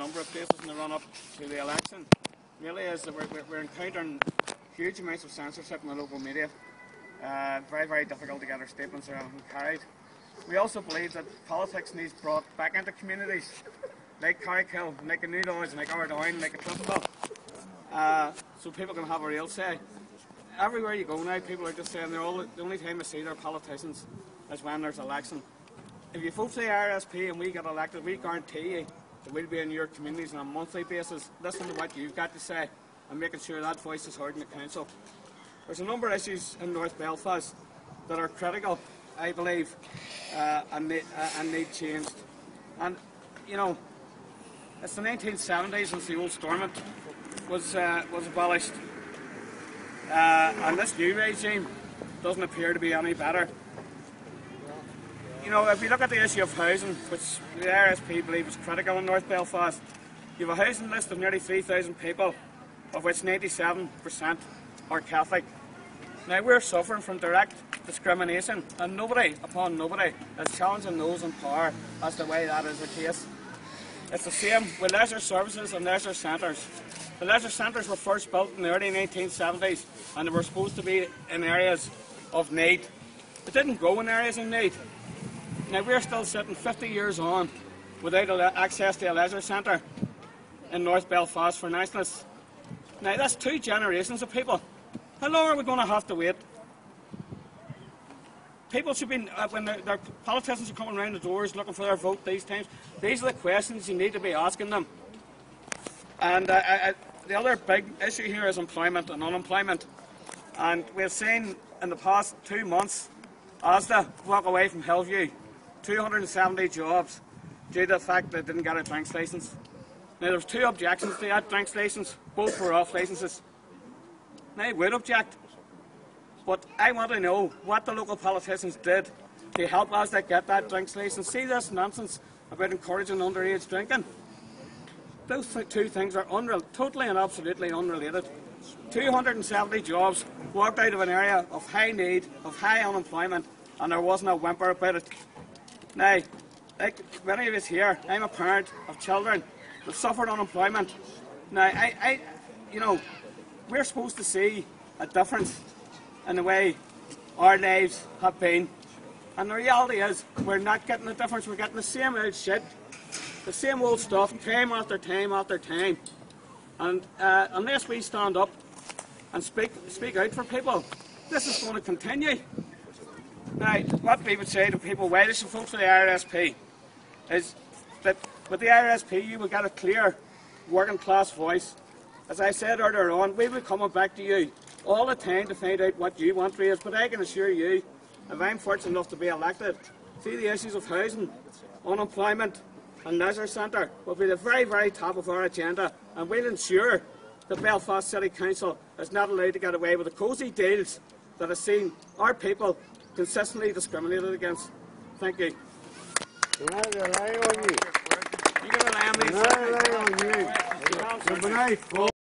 number of places in the run-up to the election really is that we're encountering huge amounts of censorship in the local media. Very, very difficult to get our statements around and carried. We also believe that politics needs brought back into communities like Carrick, like a New Lodge, like Ardown, like a Cliftonville, so people can have a real say. Everywhere you go now, people are just saying the only time they see their politicians is when there's election. If you vote for the IRSP and we get elected, we guarantee you that we'll be in your communities on a monthly basis, listening to what you've got to say and making sure that voice is heard in the council. There's a number of issues in North Belfast that are critical, I believe, and need changed. And, you know, it's the 1970s since the old Stormont was abolished. And this new regime doesn't appear to be any better. You know, if you look at the issue of housing, which the IRSP believe is critical in North Belfast, you have a housing list of nearly 3,000 people, of which 97% are Catholic. Now, we're suffering from direct discrimination, and nobody is challenging those in power as to why that is the case. It's the same with leisure services and leisure centres. The leisure centres were first built in the early 1970s, and they were supposed to be in areas of need. It didn't go in areas of need. Now, we're still sitting 50 years on without access to a leisure centre in North Belfast for nationalists. Now, that's 2 generations of people. How long are we going to have to wait? People should be, when their politicians are coming around the doors looking for their vote these times, these are the questions you need to be asking them. And the other big issue here is employment and unemployment. And we've seen in the past 2 months Asda walk away from Hillview 270 jobs due to the fact that they didn't get a drinks licence. Now, there's 2 objections to that drinks licence, both were off licences. Now, I would object, but I want to know what the local politicians did to help Asda get that drinks licence. See this nonsense about encouraging underage drinking? Those 2 things are totally and absolutely unrelated. 270 jobs walked out of an area of high need, of high unemployment, and there wasn't a whimper about it. Now, like many of us here, I'm a parent of children that suffered unemployment. Now, you know, we're supposed to see a difference in the way our lives have been, and the reality is we're not getting a difference. We're getting the same old shit, the same old stuff, time after time after time. And unless we stand up and speak out for people, this is going to continue. Now, what we would say to people why they should vote for the IRSP is that with the IRSP you will get a clear working class voice. As I said earlier on, we will be coming back to you all the time to find out what you want raised, but I can assure you, if I'm fortunate enough to be elected, see the issues of housing, unemployment and leisure centre will be the very, very top of our agenda, and we'll ensure that Belfast City Council is not allowed to get away with the cosy deals that have seen our people consistently discriminated against. Thank you. They're not relying on you. You're going to rely on me. They're not relying on you.